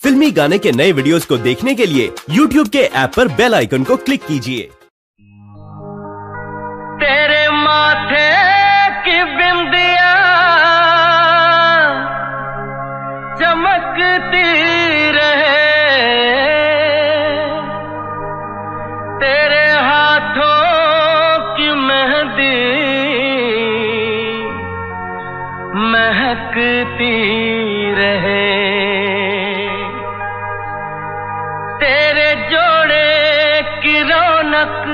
फिल्मी गाने के नए वीडियोस को देखने के लिए YouTube के ऐप पर बेल आइकन को क्लिक कीजिए। तेरे माथे की बिंदिया चमकती रहे, तेरे हाथों की मेहंदी महकती रहे, तेरे जोड़े की रौनक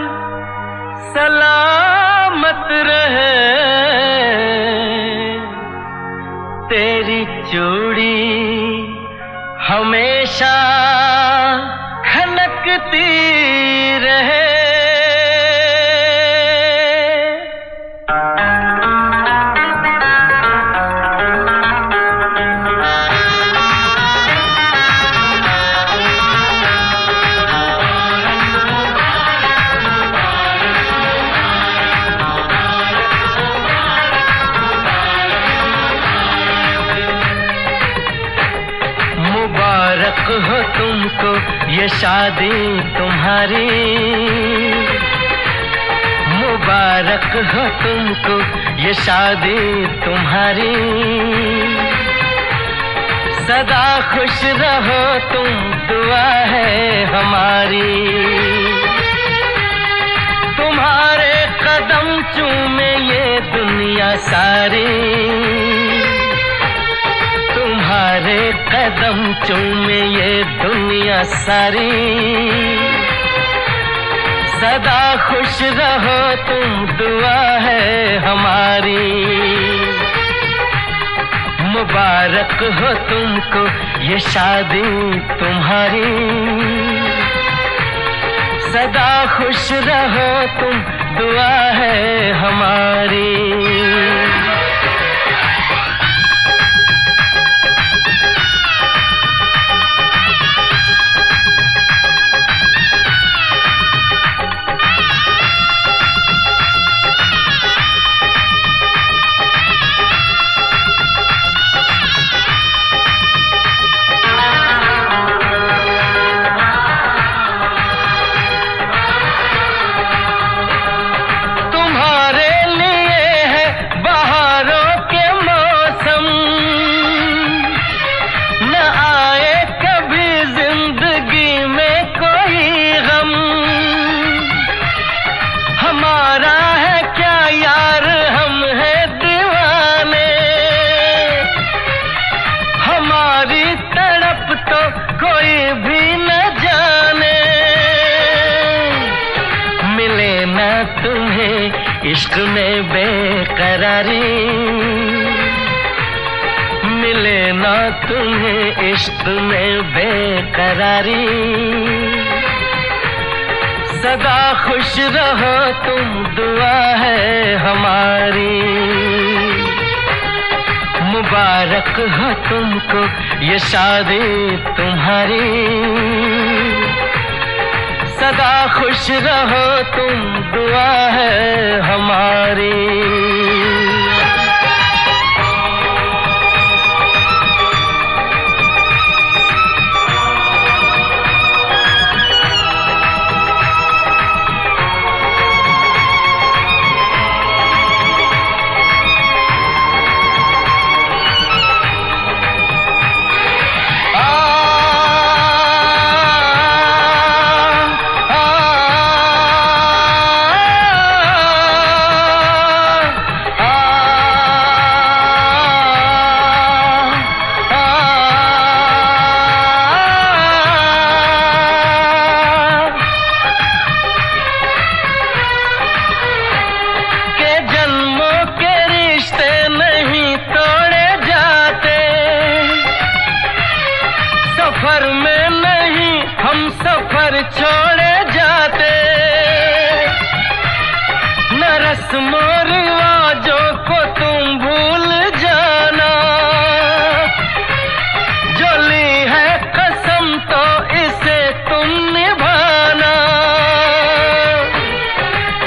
सलामत रहे, तेरी चूड़ी हमेशा खनकती रहे। मुबारक हो तुमको ये शादी तुम्हारी, मुबारक हो तुमको ये शादी तुम्हारी, सदा खुश रहो तुम दुआ है हमारी, तुम्हारे कदम चूमे ये दुनिया सारी, तुम्हारे कदम चूमे ये दुनिया सारी, सदा खुश रहो तुम दुआ है हमारी, मुबारक हो तुमको ये शादी तुम्हारी, सदा खुश रहो तुम दुआ है हमारी। हमारा है क्या यार, हम हैं दीवाने, हमारी तड़प तो कोई भी न जाने, मिले न तुम्हें इश्क में बेकरारी, मिले न तुम्हें इश्क में बेकरारी, सदा खुश रहो तुम दुआ है हमारी, मुबारक हो तुमको ये शादी तुम्हारी, सदा खुश रहो तुम दुआ है हमारी। सफर में नहीं हम सफर छोड़े जाते, न रस्मों रिवाजों को तुम भूल जाना, जो ली है कसम तो इसे तुम निभाना,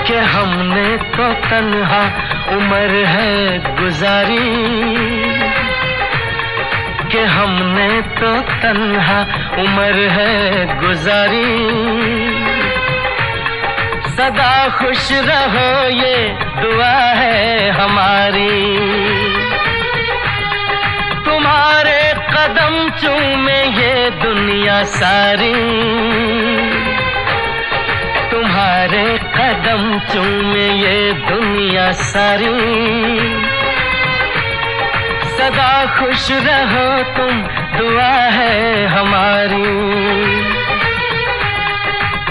कि हमने तो तन्हा उम्र है गुजारी, कि हम हमने तो तन्हा उम्र है गुजारी। सदा खुश रहो ये दुआ है हमारी। तुम्हारे कदम चूमे ये दुनिया सारी। तुम्हारे कदम चूमे ये दुनिया सारी। सदा खुश रहो तुम दुआ है हमारी।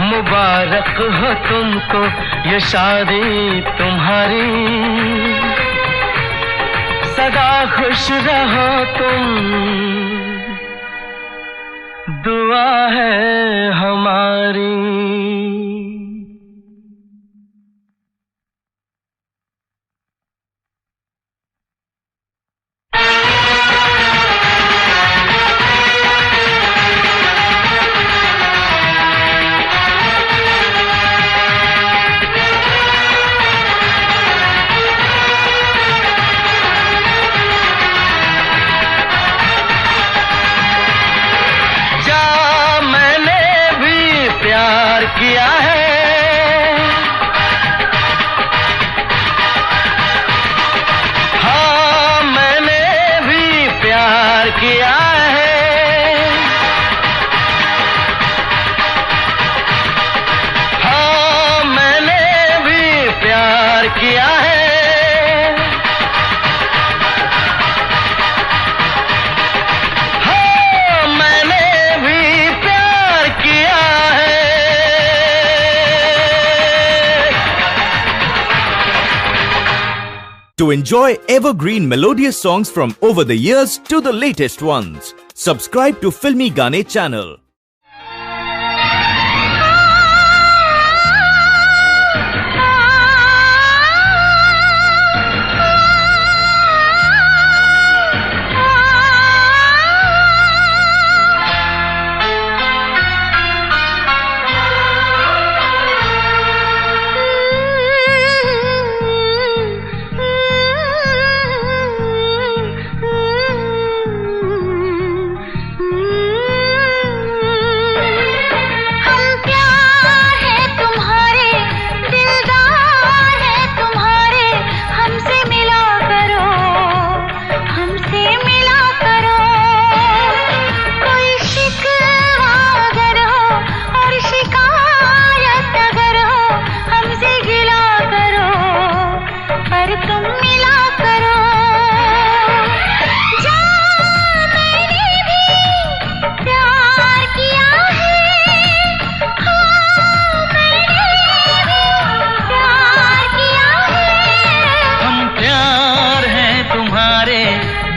मुबारक हो तुमको ये शादी तुम्हारी। सदा खुश रहो तुम दुआ है हमारी। किया है हाँ मैंने भी प्यार किया है। हाँ मैंने भी प्यार किया है। हाँ मैंने भी प्यार किया है। To enjoy evergreen melodious songs from over the years to the latest ones, subscribe to Filmy Gaane channel.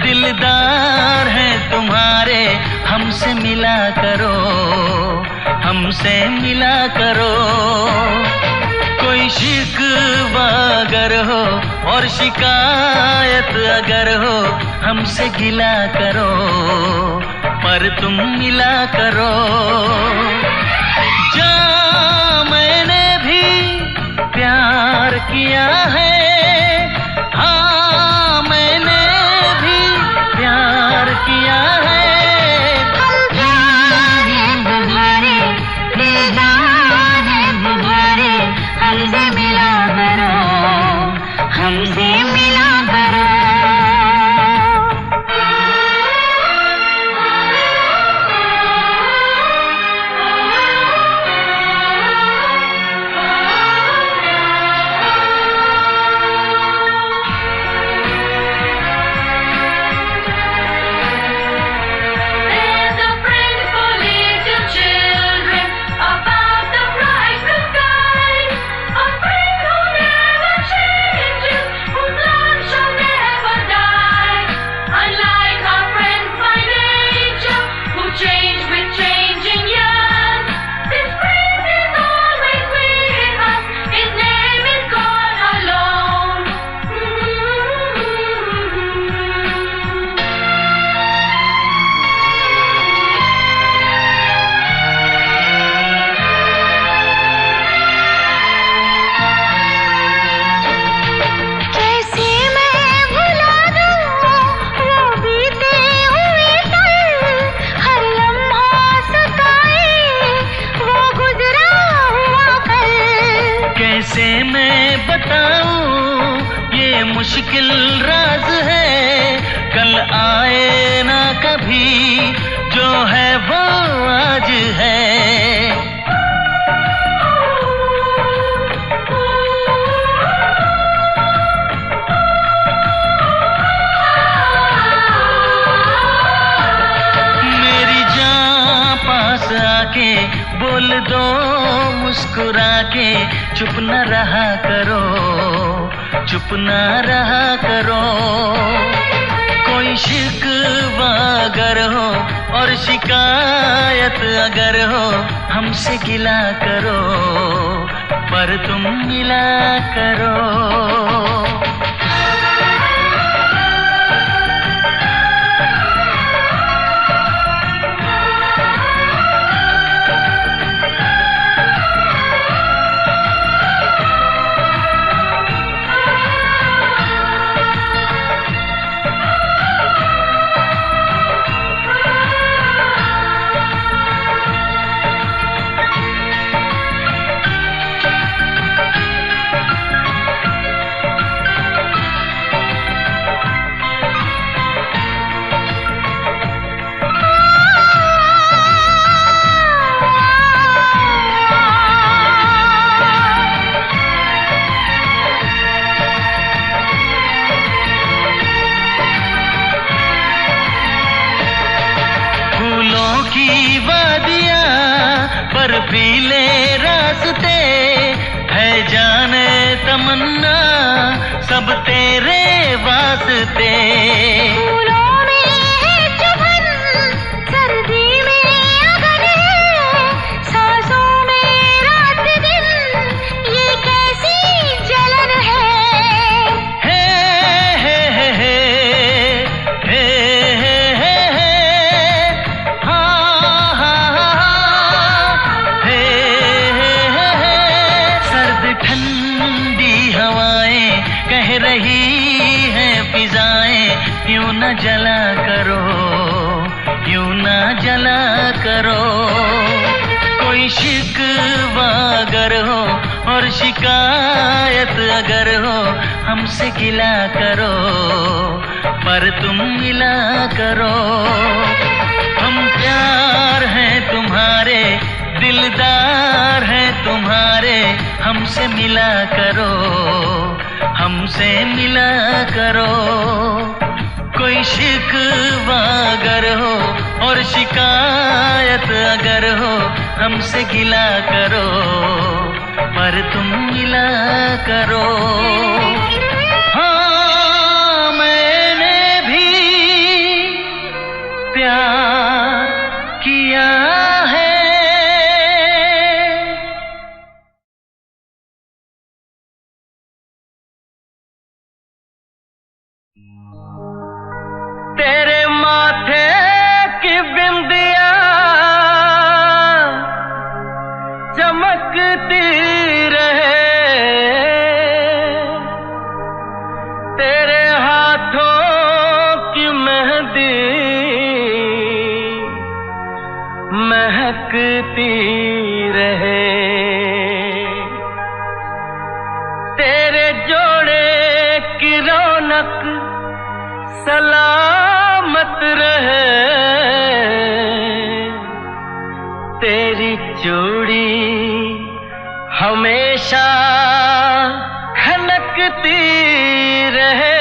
दिलदार हैं तुम्हारे, हमसे मिला करो, हमसे मिला करो। कोई शिकवा अगर हो और शिकायत अगर हो, हमसे गिला करो, पर तुम मिला करो। जा मैंने भी प्यार किया है, हाँ मैंने भी प्यार किया है। हम प्यार है तुम्हारे, दिलदार है तुम्हारे, हमसे मिला करो, हमसे मिला करो। आए ना कभी, जो है वो आज है। मेरी जान पास आके बोल दो मुस्कुरा के, चुप न रहा करो, चुप न रहा करो। कोई शिकवा अगर हो और शिकायत अगर हो, हमसे गिला करो, पर तुम मिला करो। की वादियाँ बर्फीले रास्ते है, जाने तमन्ना सब तेरे वास्ते। फूलों में है चुभन, सर्दी में अगन है, सांसों में रात दिन ये कैसी जलन है। हे हे हे हे हे हे हे हा हा हे हे हे। सर्द ठंडी हवाएं कह रही है फिजाएं, यूं न जला करो, यूं न जला करो। कोई शिकवा अगर हो और शिकायत अगर हो, हमसे गिला करो, पर तुम मिला करो। हम प्यार हैं तुम्हारे, दिलदार हैं तुम्हारे, हमसे मिला करो, हमसे मिला करो। कोई शिकवा अगर हो और शिकायत अगर हो, हमसे गिला करो, पर तुम मिला करो। हाँ मैंने भी प्यार किया है। तेरे माथे की बिंदिया चमकती रहे, तेरे हाथों की मेहंदी महकती रहे, तेरे जोड़े की रौनक सलामत रहे, तेरी चूड़ी हमेशा खनकती रहे।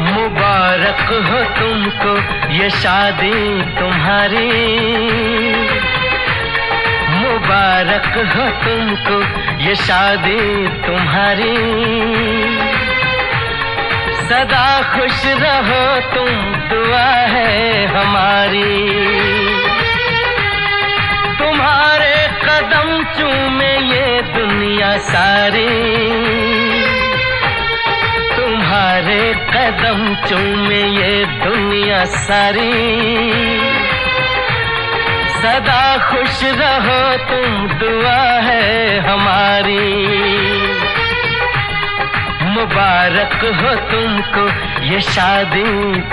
मुबारक हो तुमको ये शादी तुम्हारी, मुबारक हो तुमको ये शादी तुम्हारी। सदा खुश रहो तुम, दुआ है हमारी। तुम्हारे कदम चूमे ये दुनिया सारी, तुम्हारे कदम चूमे ये दुनिया सारी। सदा खुश रहो तुम, दुआ है हमारी। मुबारक हो तुमको ये शादी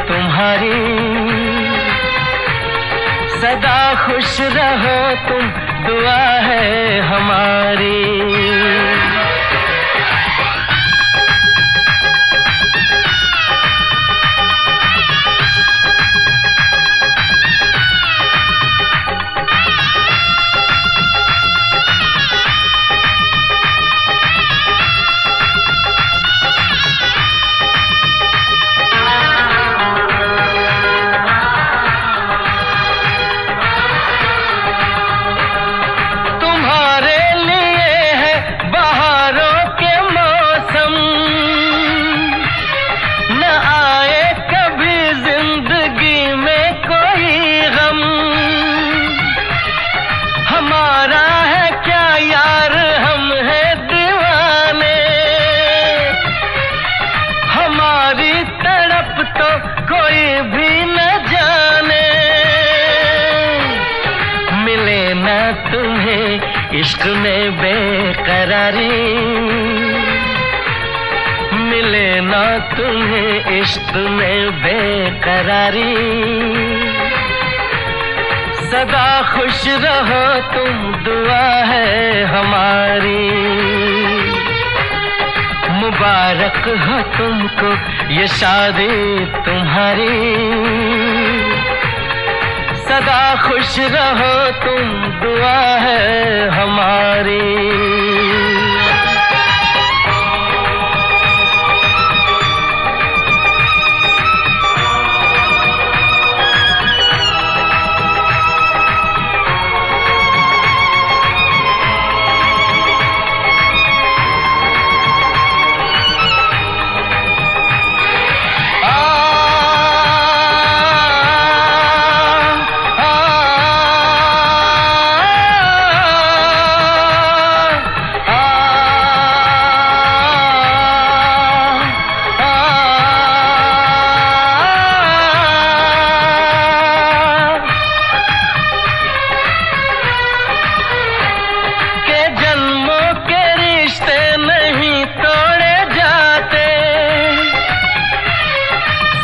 तुम्हारी। सदा खुश रहो तुम, दुआ है हमारी। इश्क में बेकरारी मिले ना तुम्हें, इश्क में बेकरारी। सदा खुश रहो तुम, दुआ है हमारी। मुबारक हो तुमको ये शादी तुम्हारी। सदा खुश रहो तुम, दुआ है हमारी।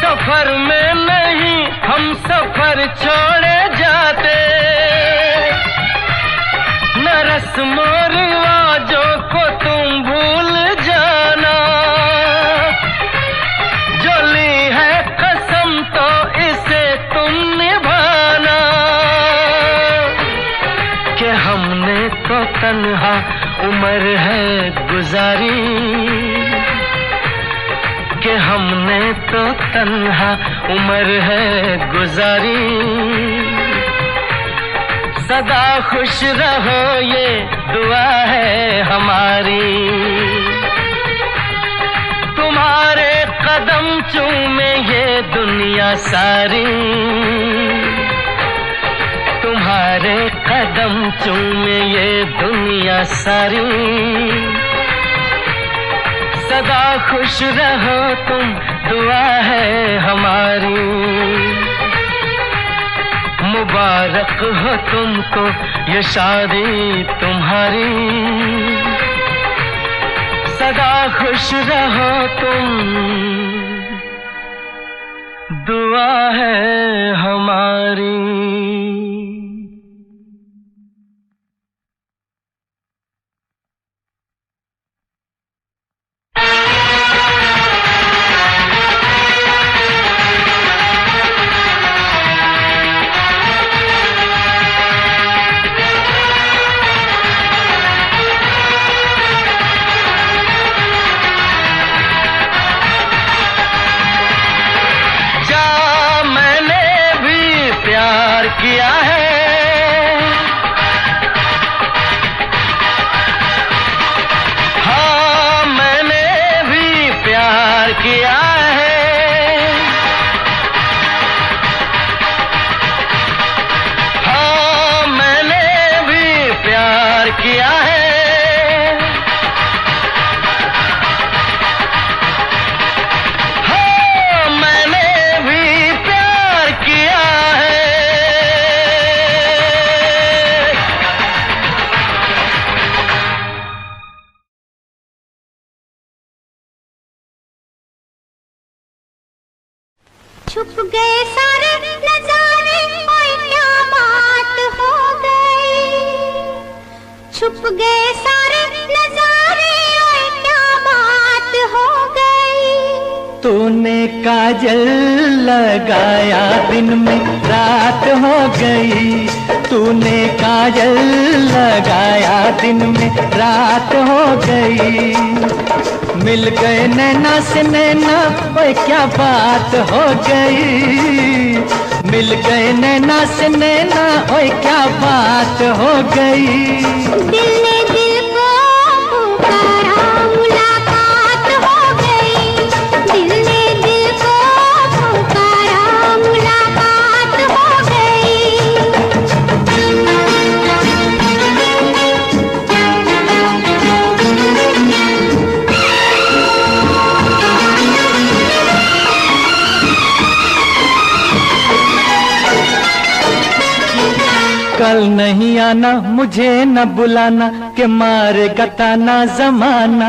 सफर में नहीं हम सफर छोड़े जाते, न रस्मों रिवाजों को तुम भूल जाना। जो ली है कसम तो इसे तुम निभाना। कि हमने तो तन्हा उम्र है गुजारी, कि हमने तो तन्हा उम्र है गुजारी। सदा खुश रहो ये दुआ है हमारी। तुम्हारे कदम चूमे ये दुनिया सारी, तुम्हारे कदम चूमे ये दुनिया सारी। सदा खुश रहो तुम, दुआ है हमारी। मुबारक हो तुमको ये शादी तुम्हारी। सदा खुश रहो तुम, दुआ है हमारी। किया है हाँ मैंने भी प्यार किया है। हाँ मैंने भी प्यार किया है। हाँ मैंने भी प्यार किया है। छुप गए सारे नजारे, ओए क्या बात हो गई। छुप गए सारे नजारे, ओए क्या बात हो गई। तूने काजल लगाया दिन में रात हो गई। तूने काजल लगाया दिन में रात हो गई। मिल गए नैना से नैना, ओए क्या बात हो गई। मिल गए नैना से नैना, ओए क्या बात हो गई। दिल ने दिल को पुकारा, मुलाकात हो गई। दिल ने दिल को पुकारा, मुलाकात हो गई। कल नहीं आना, मुझे न बुलाना, के मारे गताना जमाना।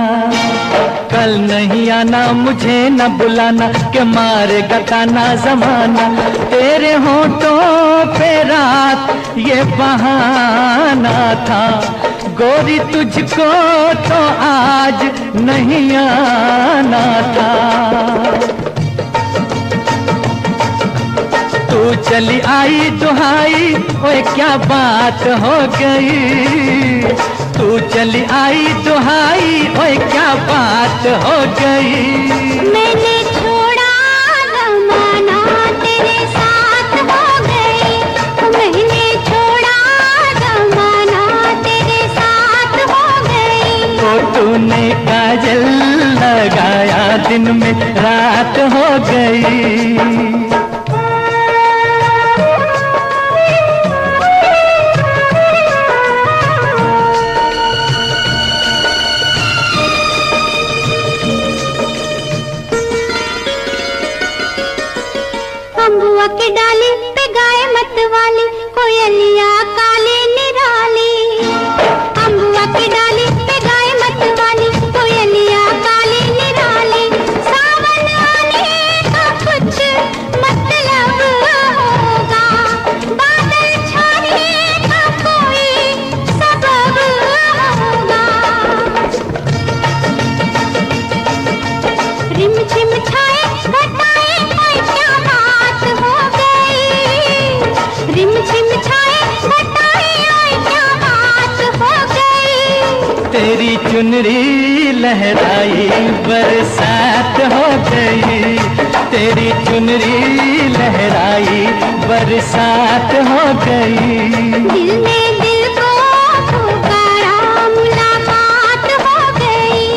कल नहीं आना, मुझे न बुलाना, के मारे गताना जमाना। तेरे होठों पे रात ये बहाना था, गोरी तुझको तो आज नहीं आना था। तू चली आई दुहाई, ओए क्या बात हो गई। तू चली आई दुहाई, ओए क्या बात हो गई। मैंने छोड़ा जमाना, तेरे साथ हो गई। मैंने छोड़ा जमाना, तेरे साथ हो गई। तो तूने काजल लगाया दिन में रात हो गई। अम्बुआ के डाली पे गाए मत वाली, कोयलिया काले निराली। अम्बुआ के डाली पे गाए मत वाली, कोयलिया काले निराली। सावन आने का कुछ मतलब होगा, बादल छाने का कोई सबब होगा। रिम झिम छाए घटाए, ओए क्या बात हो गई। रिम झिम छाए घटाए, ओए क्या बात हो गई। तेरी चुनरी लहराई बरसात हो गई। तेरी चुनरी लहराई बरसात हो गई। दिल ने दिल को पुकारा, मुलाकात हो गई।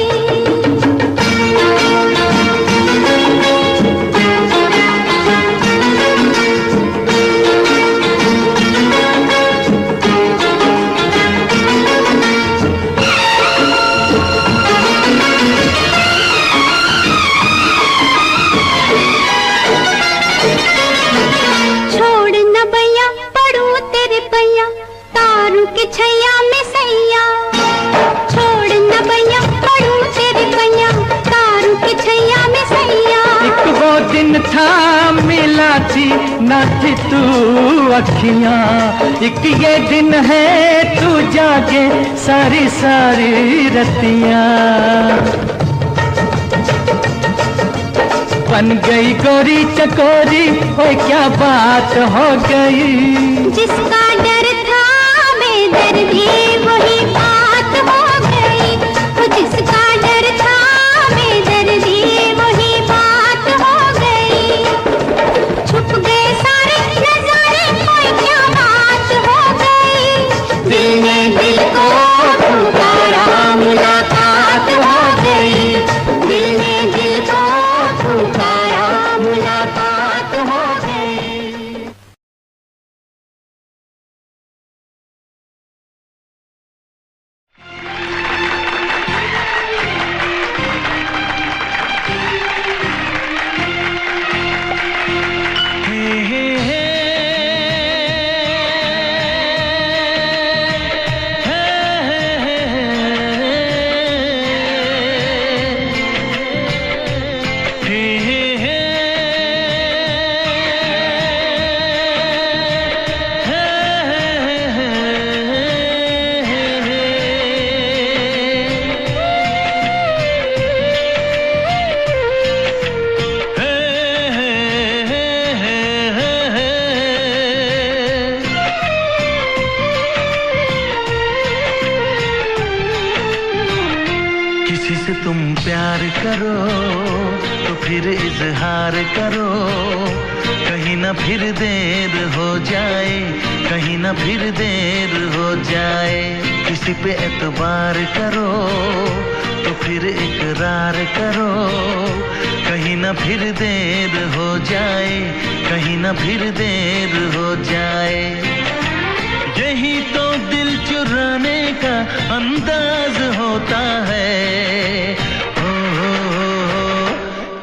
छोड़ न भैया पड़ू तेरे पैया, तारू के छैया में सैया। छोड़ न भैया पड़ू तेरे पैया, तारू के छैया में सैया। एक वो दिन था मिला थी न थी तू अखियां। एक ये दिन है तू जागे सारी सारी रतियां। बन गई गोरी चकोरी, ओए क्या बात हो गई। जिसका डर था बेदर्दी, वही बात हो गई। वो जिसका डर था बेदर्दी, वही बात हो गई। छुप गए सारे नजारे, ओए क्या बात हो गई। दिल ने दिल को पुकारा, मुलाकात हो गई। दिल ने दिल को पुकारा, मुलाकात हो गई। प्यार करो तो फिर इजहार करो, कहीं ना फिर देर हो जाए, कहीं ना फिर देर हो जाए। किसी पे एतबार करो तो फिर इकरार करो, कहीं ना फिर देर हो जाए, कहीं ना फिर देर हो जाए। यही तो दिल चुराने का अंदाज होता है।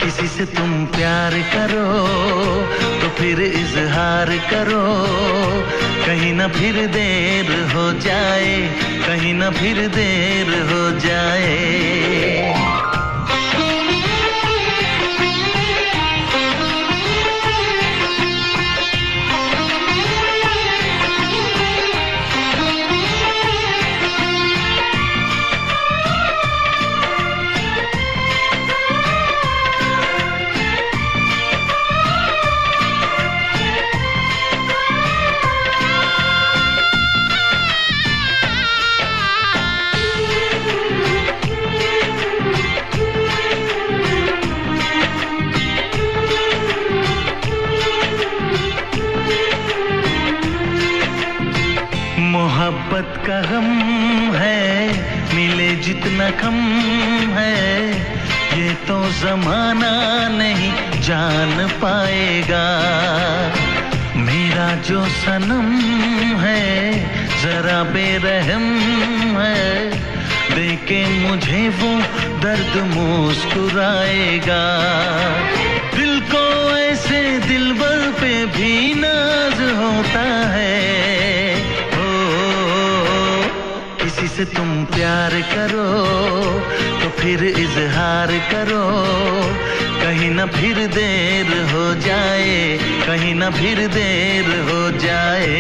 किसी से तुम प्यार करो तो फिर इजहार करो, कहीं ना फिर देर हो जाए, कहीं ना फिर देर हो जाए। मोहब्बत का गम है, मिले जितना कम है, ये तो जमाना नहीं जान पाएगा। मेरा जो सनम है जरा बेरहम है, देखे मुझे वो दर्द मुस्कुराएगा। दिल को ऐसे दिलबर पे भी नाज होता है। किसी से तुम प्यार करो तो फिर इजहार करो, कहीं ना फिर देर हो जाए, कहीं ना फिर देर हो जाए।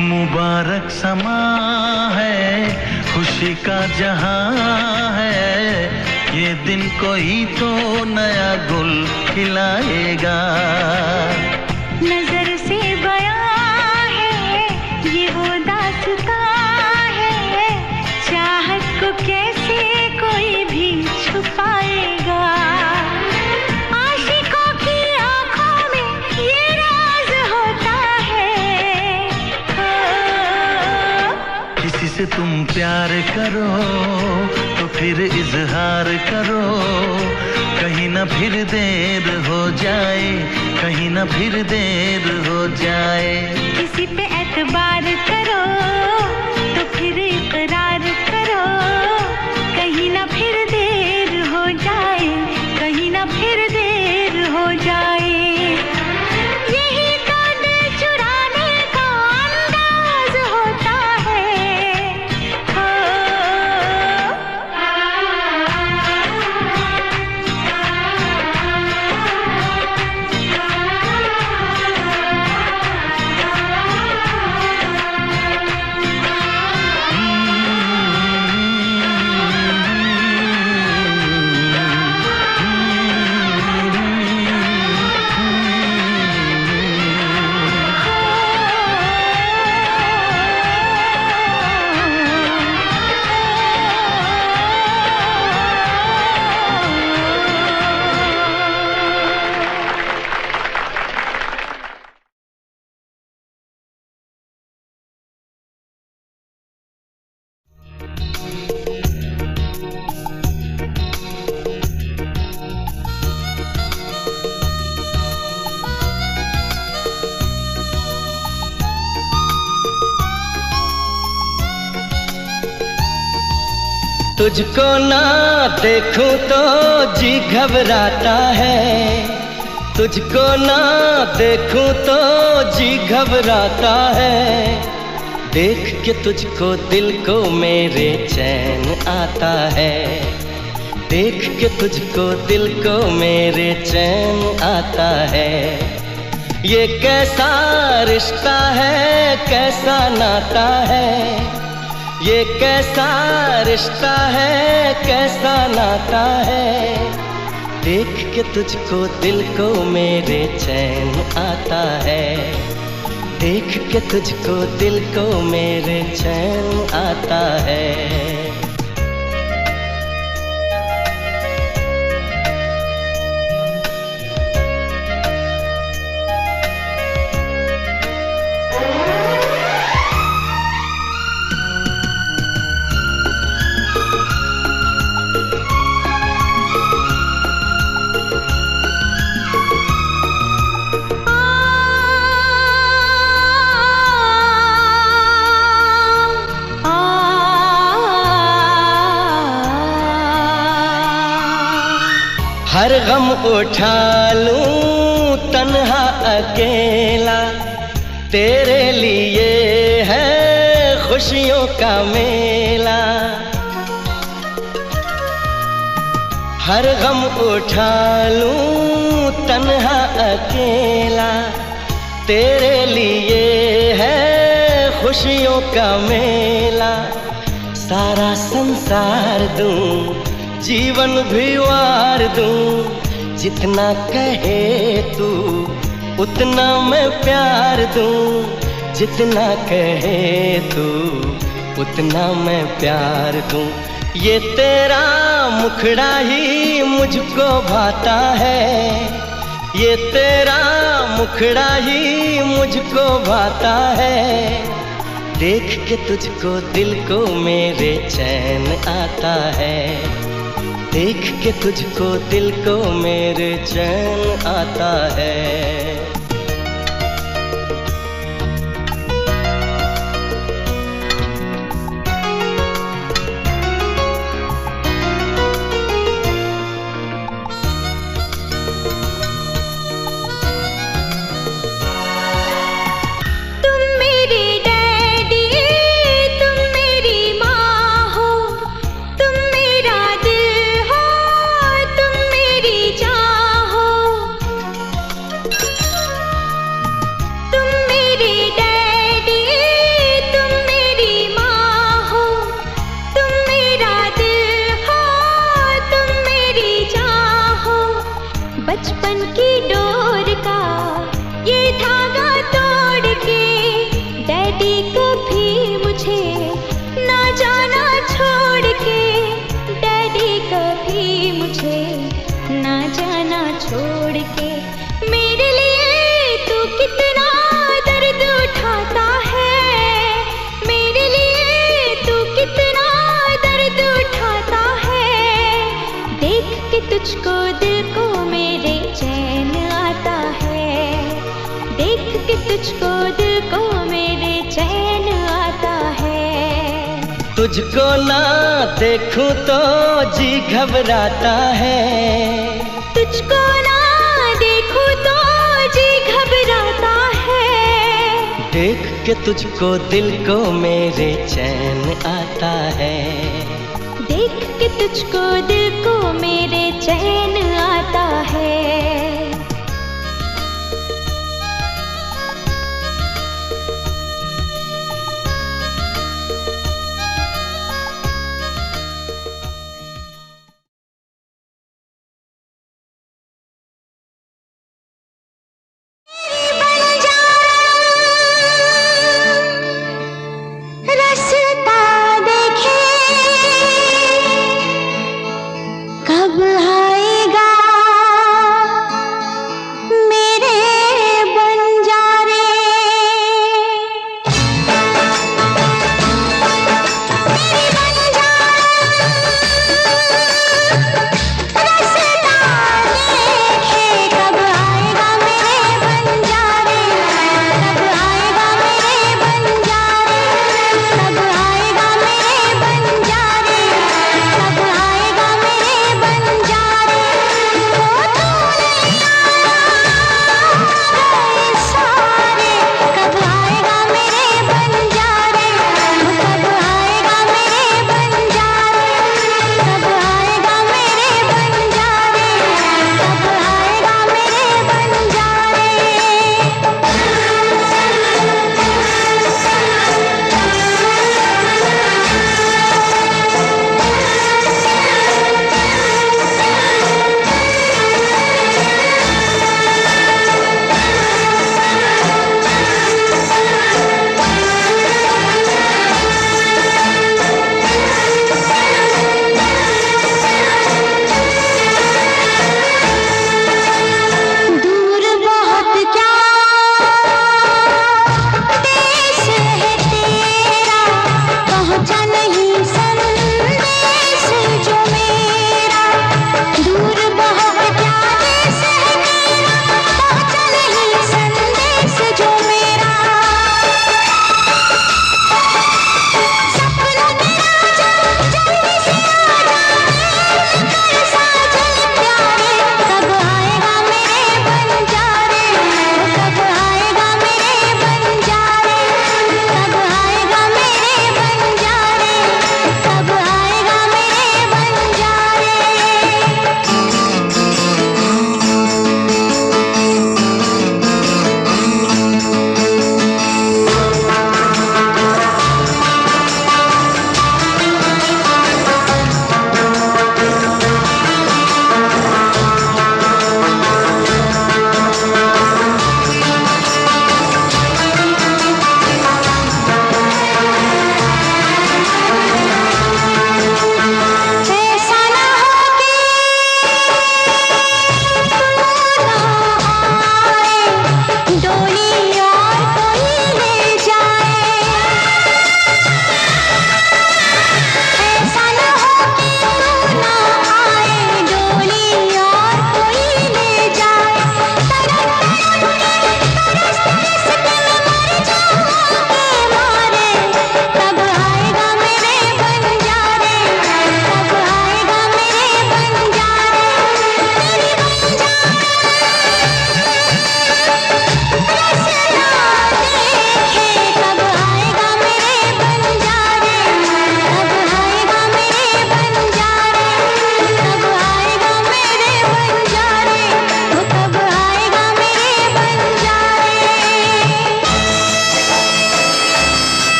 मुबारक समा है, खुशी का जहां है, ये दिन कोई तो नया गुल खिलाएगा। नजर से बयां है ये वो दास्तां है, चाहत को कैसे कोई भी छुपाएगा। आशिकों की आंखों में ये राज होता है। किसी से तुम प्यार करो तो फिर इजहार करो, कहीं ना फिर देर हो जाए, कहीं ना फिर देर हो जाए। किसी पे एतबार करो तो फिर इकरार करो, कहीं ना फिर देर हो जाए, कहीं ना फिर देर हो जाए। यही तो दिल चुराने का अंदाज होता है। तुझको ना देखूं तो जी घबराता है, तुझको ना देखूं तो जी घबराता है। देख के तुझको दिल को मेरे चैन आता है, देख के तुझको दिल को मेरे चैन आता है। ये कैसा रिश्ता है, कैसा नाता है, ये कैसा रिश्ता है, कैसा नाता है। देख के तुझको दिल को मेरे चैन आता है, देख के तुझको दिल को मेरे चैन आता है। हर गम उठा लूं तन्हा अकेला, तेरे लिए है खुशियों का मेला। हर गम उठा लूं तन्हा अकेला, तेरे लिए है खुशियों का मेला। सारा संसार दूं, जीवन भी वार दूं, जितना कहे तू उतना मैं प्यार दूं, जितना कहे तू उतना मैं प्यार दूं। ये तेरा मुखड़ा ही मुझको भाता है, ये तेरा मुखड़ा ही मुझको भाता है। देख के तुझको दिल को मेरे चैन आता है, देख के तुझको दिल को मेरे चैन आता है। बचपन की डोर का ये धागा तोड़ के, डैडी कभी मुझे ना जाना छोड़ के, डैडी कभी मुझे ना जाना छोड़ के। मेरे लिए तू कितना दर्द उठाता है, मेरे लिए तू कितना दर्द उठाता है। देख के तुझको दिल को मेरे चैन आता है, देख के तुझको दिल को मेरे चैन आता है। तुझको ना देखूं तो जी घबराता है, तुझको ना देखूं तो जी घबराता है। देख के तुझको दिल को मेरे चैन आता है, देख के तुझको दिल को मेरे चैन आता है। कब आएगा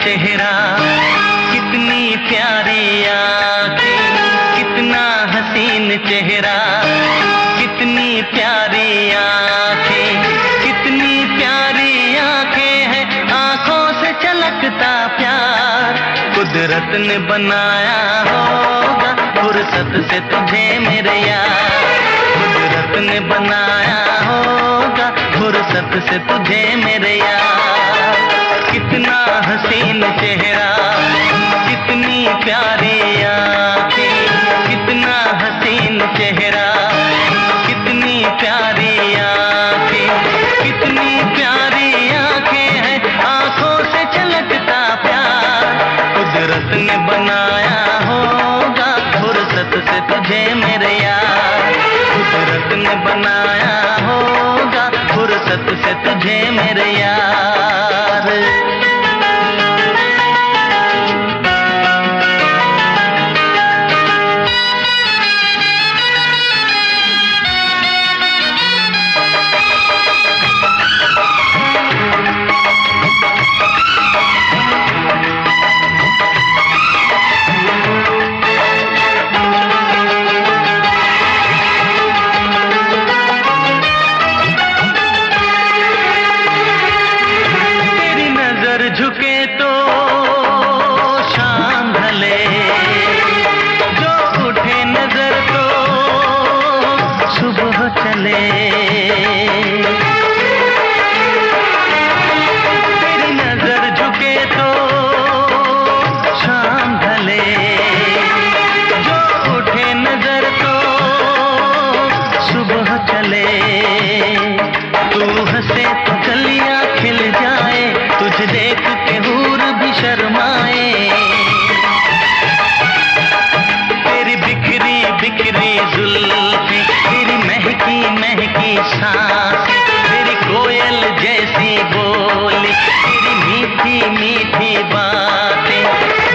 चेहरा, कितनी प्यारी आँखें, कितना हसीन चेहरा, कितनी प्यारी आँखें, कितनी प्यारी आँखें हैं, आँखों से छलकता प्यार कुदरत ने बनाया होगा फुर्सत से तुझे मेरे यार, कुदरत ने बनाया होगा फुर्सत से तुझे मेरे यार। कितना हसीन चेहरा, कितनी प्यारी आंखें, कितना हसीन चेहरा, कितनी प्यारी आंखें, कितनी प्यारी आंखें हैं, आंखों से छलकता प्यार। कुदरत ने बनाया होगा फुर्सत से तुझे मेरे यार, कुदरत ने बनाया होगा फुर्सत से तुझे मेरे यार। झुके तो शाम ढले, जो उठे नजर तो सुबह चले। तेरी नजर झुके तो शाम ढले, जो उठे नजर तो सुबह चले। तू हंसे तो कलियां खिल जाए, तुझे देख के हूर भी शर्माए। तेरी बिखरी बिखरी जुल्फें, तेरी महकी महकी सांसें, तेरी कोयल जैसी बोली, तेरी मीठी मीठी बातें।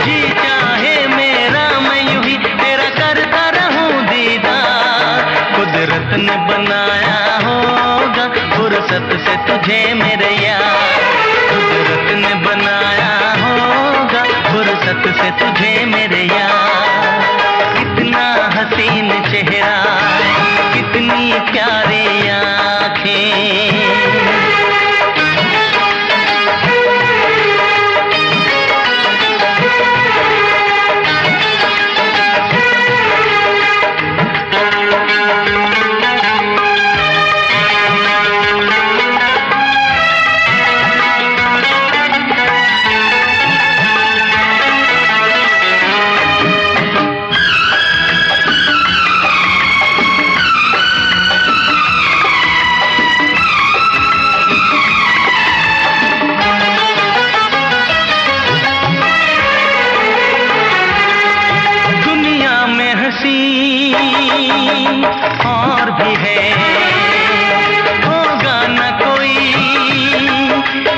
जी चाहे मेरा मैं यूं ही तेरा करता रहूं दीदार। कुदरत ने बनाया होगा फुर्सत से तुझे मेरे यार, कुदरत ने बनाया होगा फुर्सत से तुझे मेरे यार। कितना हसीन चेहरा, कितनी प्यारी आंखें। और भी है, होगा न कोई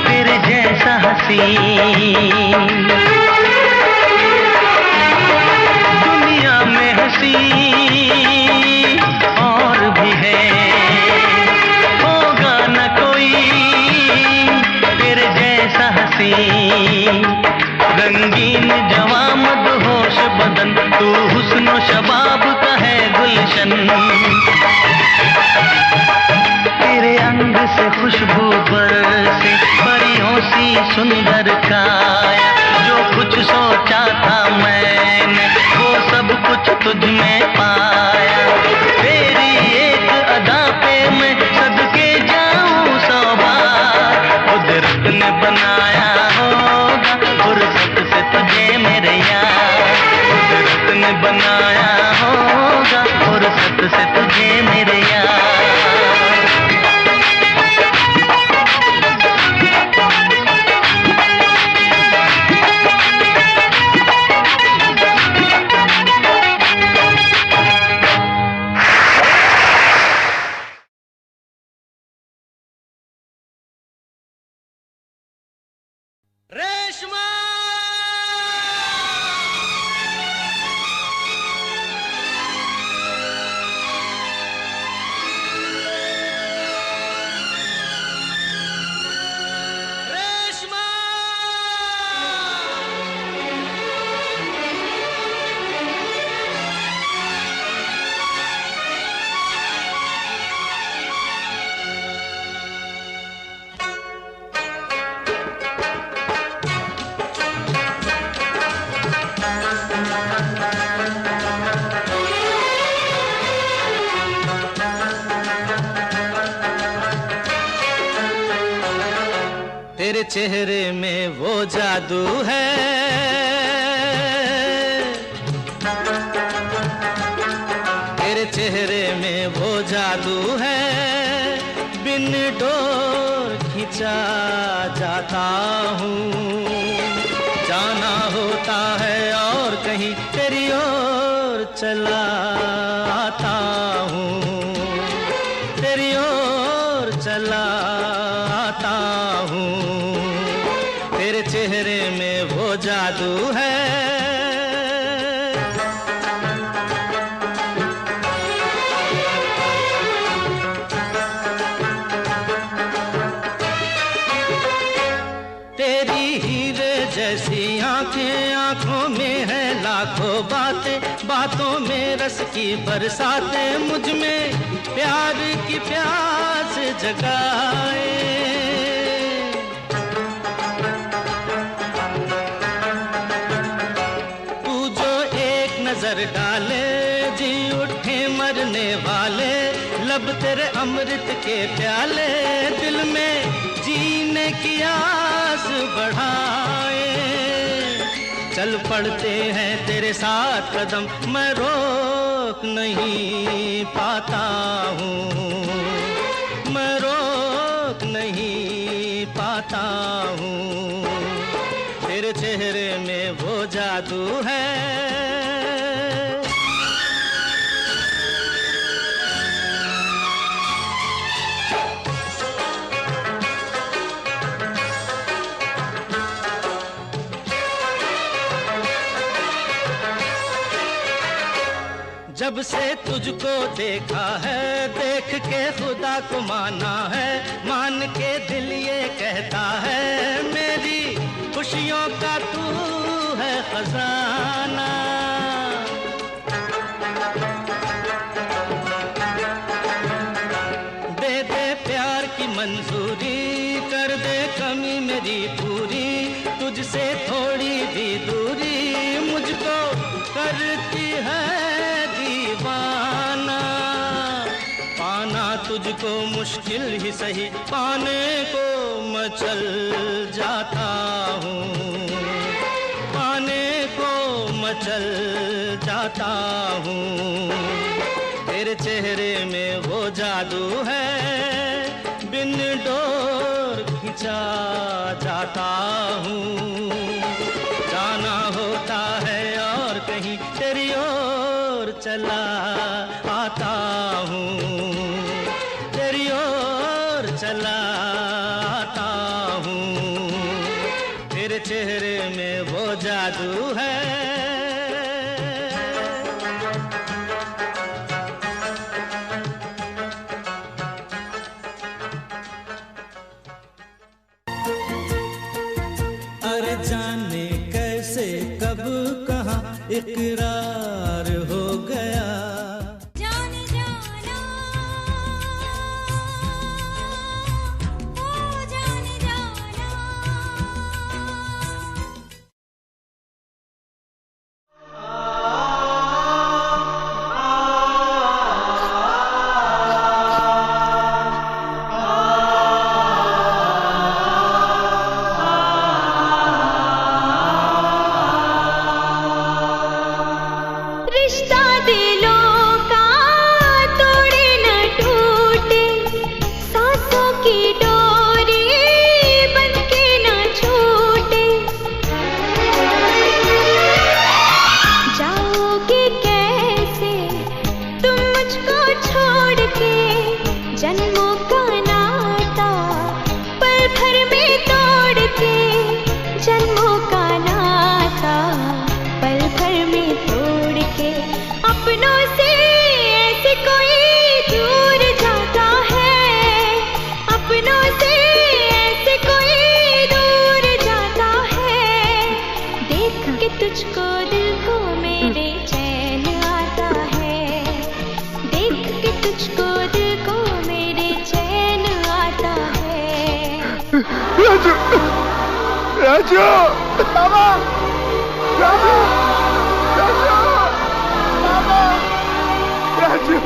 तेरे जैसा हसीन। दुनिया में हंसी और भी है, होगा न कोई तेरे जैसा हसीन। रंगीन जवां मदहोश बदन, तू हुस्न शबाब का है गुलशन। तेरे अंग से खुशबू बरसे, परियों सी सुंदर काया। जो कुछ सोचा था मैंने वो सब कुछ तुझ में पाया। तेरी एक अदा पे मैं सदके जाऊं 100 बार। कुदरत ने बनाया होगा फुर्सत से तुझे मेरे यार, कुदरत ने बनाया होगा फुर्सत से तुझे मेरे यार। रेशमा चेहरे में वो जादू है, तेरे चेहरे में वो जादू है, बिन डोर खिंचा जाता हूँ। जाना होता है और कहीं तेरी ओर चला आता हूँ, तेरी ओर चला आता हूँ। तेरे चेहरे में वो जादू है। जैसी आंखें, आंखों में है लाखों बातें, बातों में रस की बरसातें, मुझ में प्यार की प्यास जगाए। तू जो एक नजर डाले जी उठे मरने वाले, लब तेरे अमृत के प्याले, दिल में जीने की आस बढ़ाए। चल पड़ते हैं तेरे साथ कदम, मैं रोक नहीं पाता हूँ, मैं रोक नहीं पाता हूँ। तेरे चेहरे में वो जादू है। जब से तुझको देखा है, देख के खुदा को माना है, मान के दिल ये कहता है, मेरी खुशियों का तू है खजाना। दे दे प्यार की मंजूरी, कर दे कमी मेरी पूरी, तुझसे थोड़ी भी दूरी मुझको करती है दीवाना। पाना तुझको मुश्किल ही सही, पाने को मैं चल जाता हूँ, पाने को मैं चल जाता हूँ। तेरे चेहरे में वो जादू है, बिन डोर खिंचा जाता हूँ। जाना होता है और कहीं तेरी ओर चला आता हूँ, तेरी ओर चला आता हूँ। तेरे चेहरे में वो जादू है। अरे जाने कैसे कब कहाँ इकरार हो गया। जाने जाना, ओ जाने जाना। रिश्ता दिलों का तोड़े न टूटे, सांसों की डोरी बन के न छूटे। जाओगे कैसे तुम मुझको छोड़ के, जन्मों का नाता पल भर में तोड़ के, जन्मों का नाता पल भर में तोड़ के। अपनों से ऐसे कोई दूर जाता है, अपनों से ऐसे कोई दूर जाता है। देख के तुझको दिल को मेरे चैन आता है, देख के तुझको दिल को मेरे चैन आता है। राजू, राजू, बाबा, राजू, राजू, बाबा, राजू।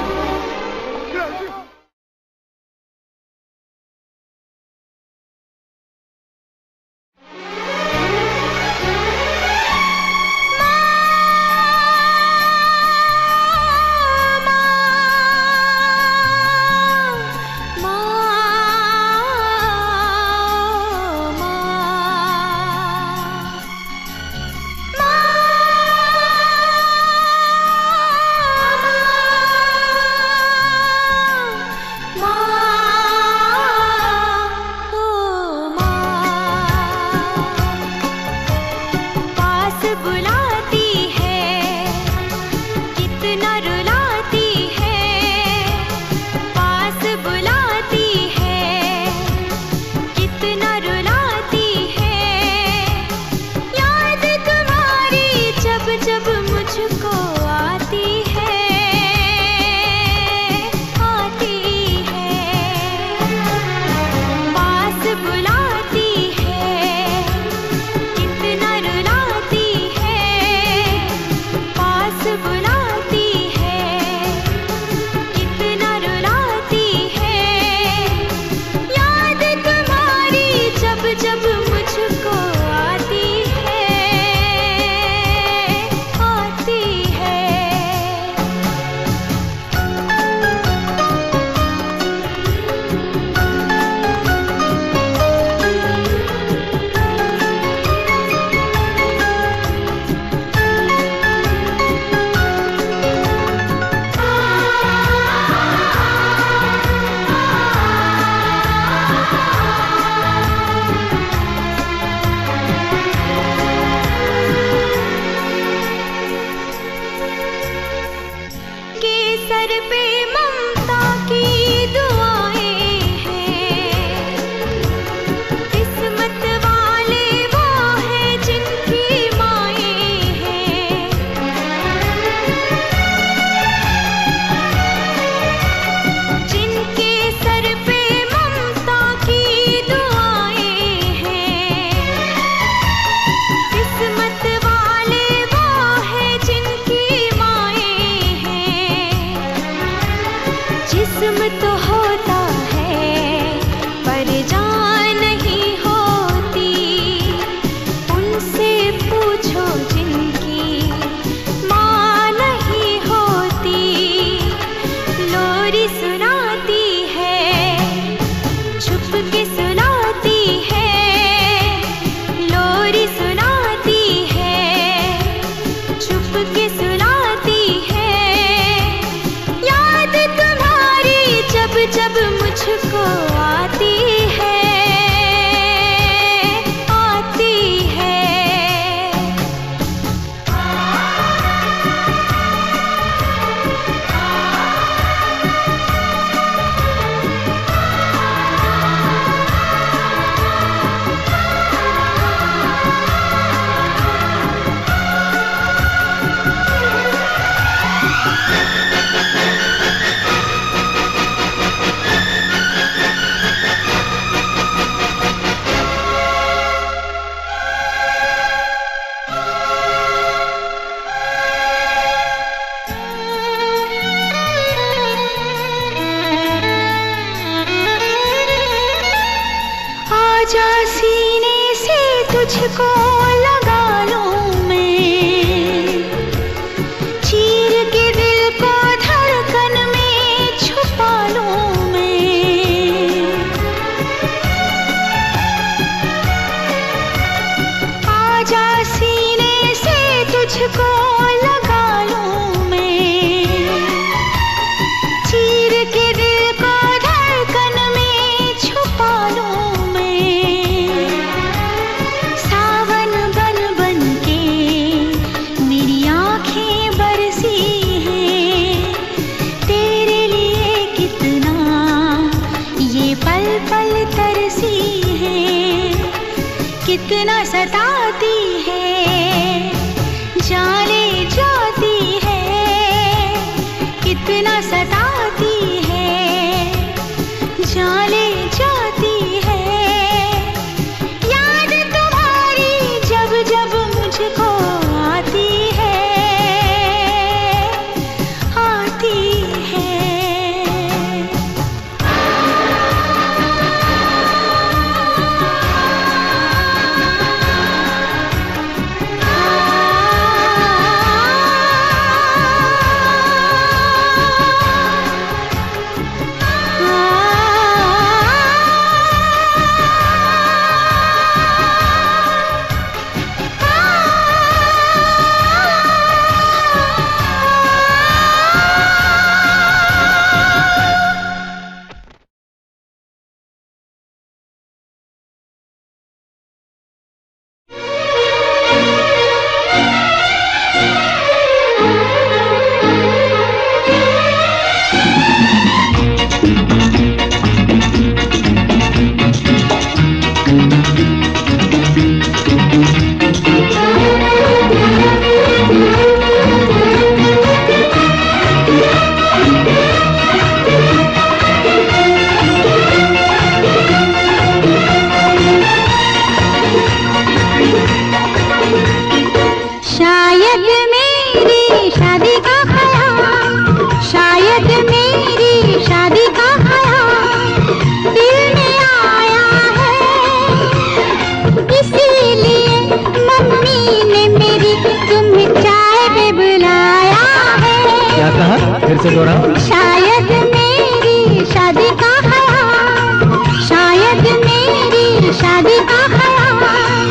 सर पे ममता की दुआएं हैं। किस्मत वाले वो हैं जिनकी माएं हैं। जिनके सर पे ममता की दुआएं हैं। किस्मत वाले वो हैं जिनकी माएं हैं। जिस्म तो होता है पर जान नहीं होती। उनसे पूछो जिनकी माँ नहीं होती। लोरी सुनाती है, छुप के सुनाती है। लोरी सुनाती है, छुप के सुनाती है। याद तुम्हारी जब जब मुझको आती है, आती है। आजा सीने से तुझको लगा लूं मैं। चीर के दिल को धड़कन में छुपा लूं मैं। आजा सीने से तुझको लगा लूं मैं। चीर के दिल को धड़कन में छुपा लूं मैं। सावन बन बन के मेरी आँखें बरसी हैं। तेरे लिए कितना ये पल पल तरसी हैं। कितना सताती है, जाने जाती है। कितना सताती है, जाने जाती है। याद तुम्हारी जब जब मुझको आती है, आती है। फिर से दोहराओ। शायद मेरी शादी का ख्याल, शायद मेरी शादी का ख्याल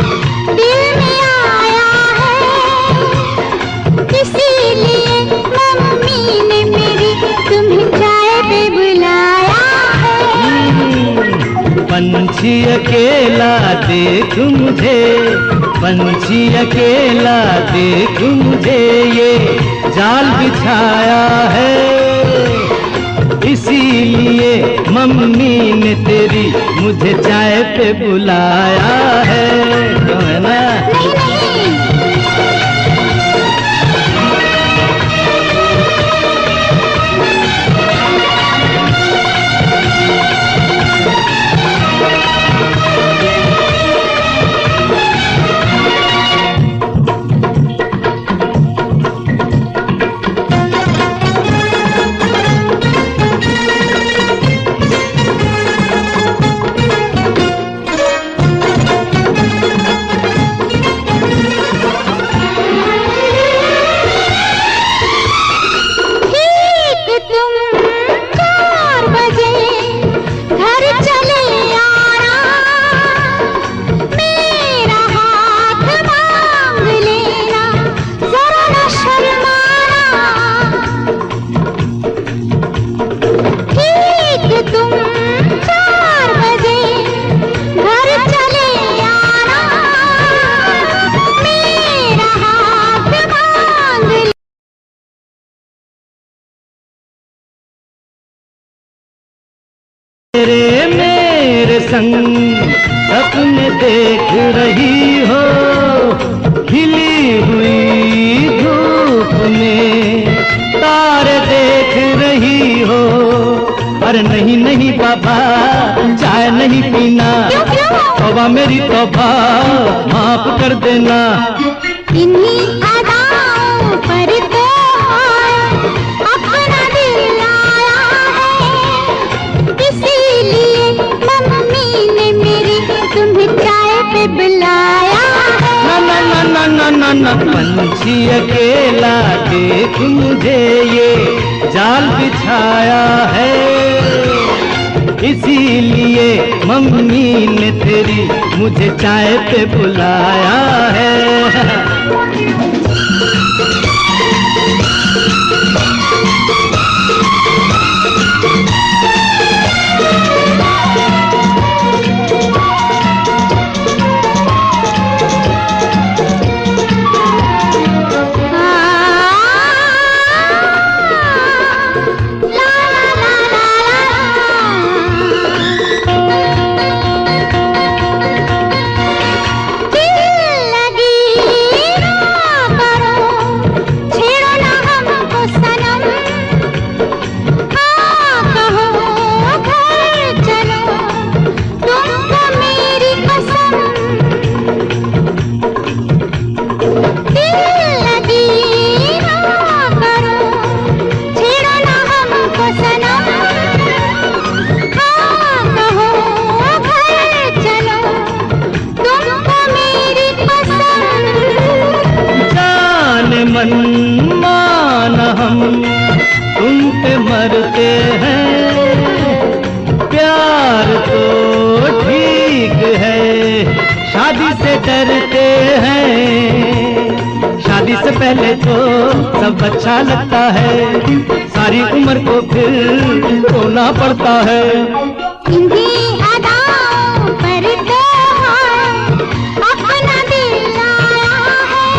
दिल में आया है, इसीलिए मम्मी ने मेरी तुम्हें चाय पे बुलाया है। पंछी अकेला देख मुझे, पंछी अकेला देख मुझे, ये जाल बिछाया है। इसीलिए मम्मी ने तेरी मुझे चाय पे बुलाया है, क्यों है ना? नहीं नहीं, मेरे संग सपने देख रही हो, खिली हुई धूप में तारे देख रही हो। अरे नहीं नहीं बाबा, चाय नहीं पीना, तौबा मेरी तौबा, माफ कर देना। इन्हीं अदाओं पर तो अपना दिल आया है, इसीलिए मम्मी ने मेरी तुम्हें चाय पे बुलाया है। ना ना ना ना ना ना ना, पंछी अकेला देख मुझे ये जाल बिछाया है, इसीलिए मम्मी ने तेरी मुझे चाय पे बुलाया है। मान हम तुम पे मरते हैं, प्यार तो ठीक है, शादी से डरते हैं। शादी से पहले तो सब अच्छा लगता है, सारी उम्र को फिर रोना पड़ता है। इन्हीं अदाओं पर तो अपना दिल आया है,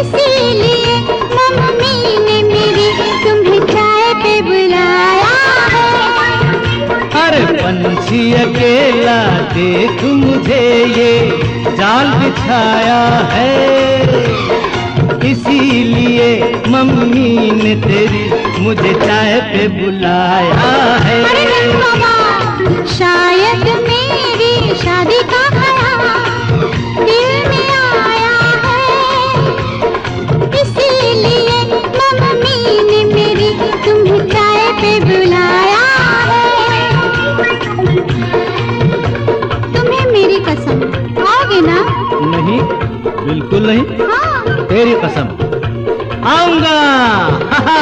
इसीलिए मम्मी ने मेरी तुम्हें चाय पे बुलाया है। अरे पंछी अकेला देख मुझे ये जाल बिछाया है, इसीलिए मम्मी ने तेरी मुझे चाय पे बुलाया है। अरे नहीं बाबा, शायद मेरी शादी का ख्याल दिल में आया है, इसीलिए मम्मी ने मेरी तुम्हें चाय पे बुलाया है। तुम्हें मेरी कसम, आओगे ना? नहीं, बिल्कुल नहीं। हाँ। तेरी कसम, आऊंगा। हा हा।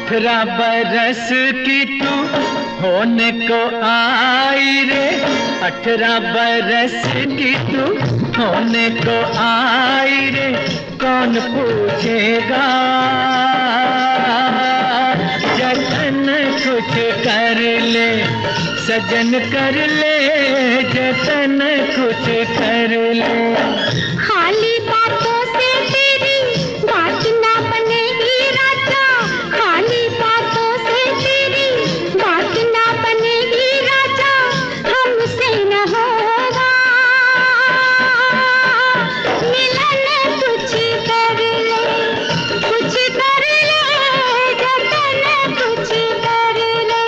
18 बरस की तू होने को आई रे, 18 बरस की तू होने को आई रे, कौन पूछेगा जतन कुछ कर ले, सजन कर ले जतन कुछ कर ले। खाली बातों से तेरी बात ना बनेगी राजा, खाली बातों से तेरी बात ना बनेगी राजा, हमसे न होगा मिलन, कुछ कर ले, कुछ कर ले जतन कुछ कर ले।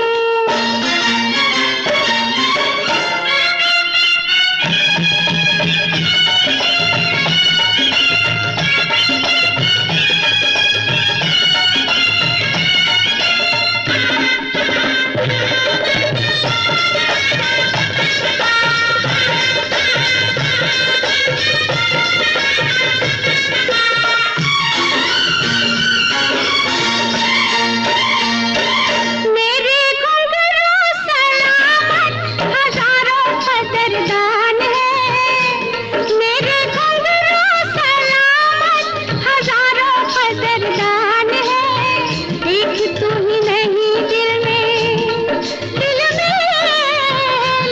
मेरे घुंघरू सलामत हजारों कदरदान है, मेरे घुंघरू सलामत हजारों कदरदान है, एक तू ही नहीं दिल में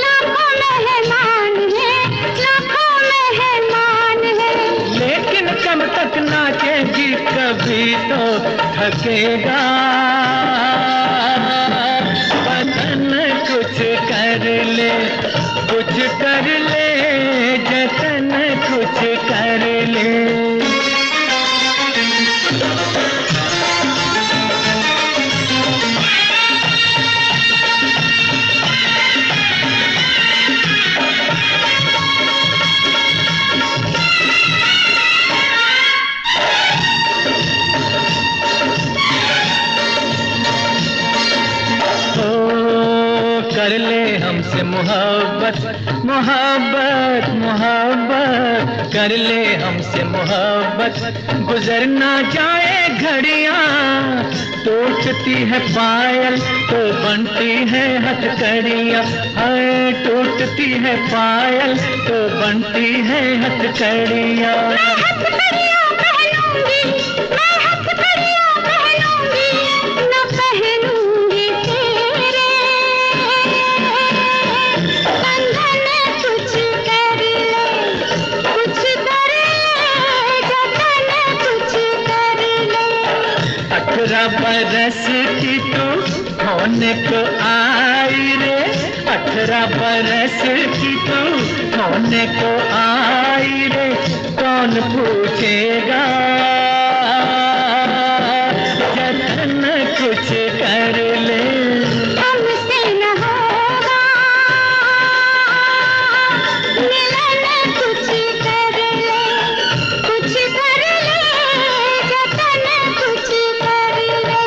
लाखों मेहमान है, लाखों मेहमान है। लेकिन कब तक नाचेगी, कभी तो थकेगा बदन, कुछ कर ले, कुछ कर ले जतन कुछ कर ले। कर ले हमसे मोहब्बत, मोहब्बत, मोहब्बत, कर ले हमसे मोहब्बत, गुजर ना जाए घड़ियां, टूटती है पायल तो बनती है हथकड़ियां, हाय टूटती है पायल तो बनती है हथकड़ियां। मैं हथकड़ियां पहनूंगी, मैं हथकड़ियां पहनूंगी, न पहनूंगी तेरे बंधन, कुछ कर ले, कुछ कर ले जतन कुछ कर ले। 18 बरस की तू होने को आई रे, 18 बरस की तू होने को आई रे, कौन पूछेगा जतन कुछ कर ले। हमसे न होगा मिलन, कुछ कर ले, कुछ कर ले जतन कुछ कर ले।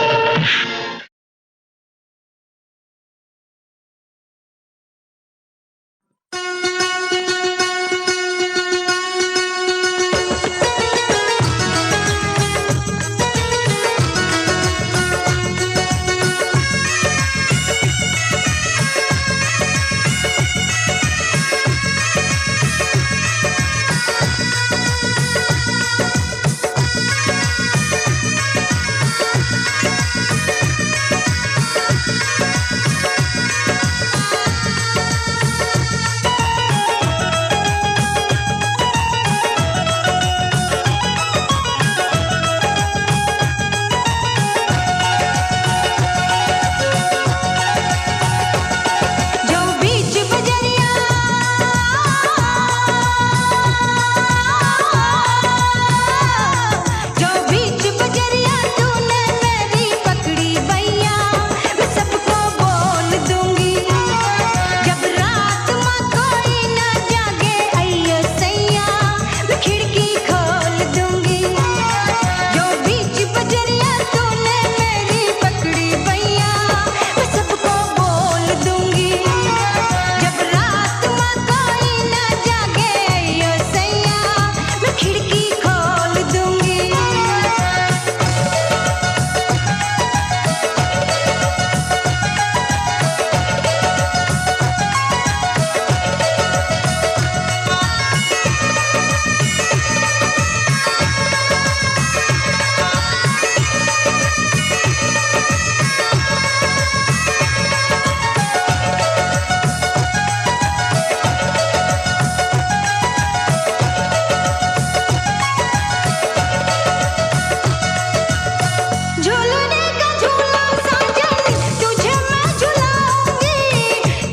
झूला साजन तुझे मैं झुलाऊंगी,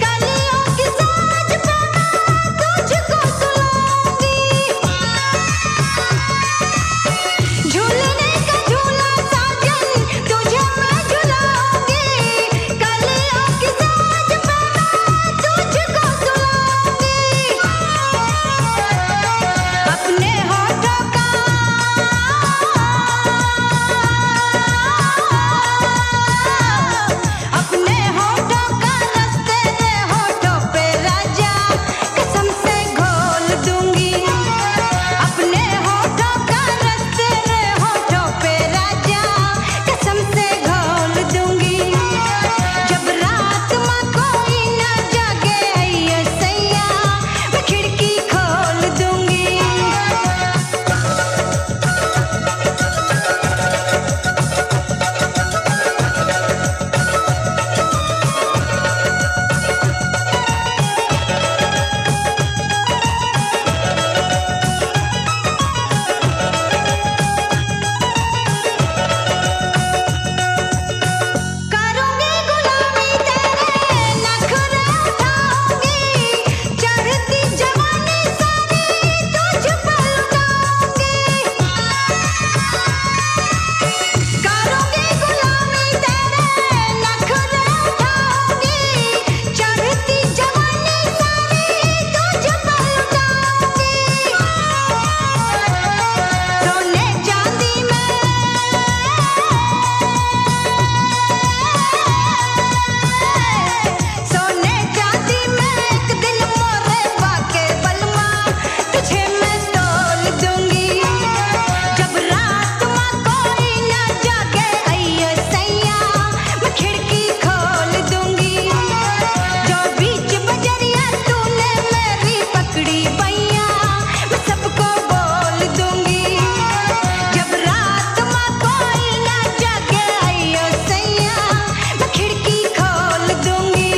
कलियों की साज पे मैं तुझको सुलाऊंगी। झूलने का झूला साजन तुझे मैं झुलाऊंगी, कलियों की साज पे मैं तुझको सुलाऊंगी। अपने होठों का अपने होठों का रस तेरे होठों पे राजा कसम से घोल दूंगी। अपने होठों का रस तेरे होठों पे राजा कसम से घोल दूंगी। जब रात माँ कोई न जागे ये सैया मैं खिड़की खोल दूंगी। करूंगी गुलामी तेरे नखरे उठाऊंगी, चढ़ती जवानी सारी तुझ पर लुटाऊंगी। करूंगी गुलामी तेरे नखरे उठाऊंगी, चढ़ती जवानी सारी तुझ पर लुटाऊंगी। सोने चांदी में सोने चांदी में एक दिन मोरे बाके बलमा तुझे मैं तोल दूंगी। जब रात माँ कोई न जागे अय्यो सैया मैं खिड़की खोल दूंगी। जो बीच बजरिया तूने मेरी पकड़ी बैया मैं सबको बोल दूंगी। जब रात माँ कोई न जागे अय्यो सैया मैं खिड़की खोल दूंगी।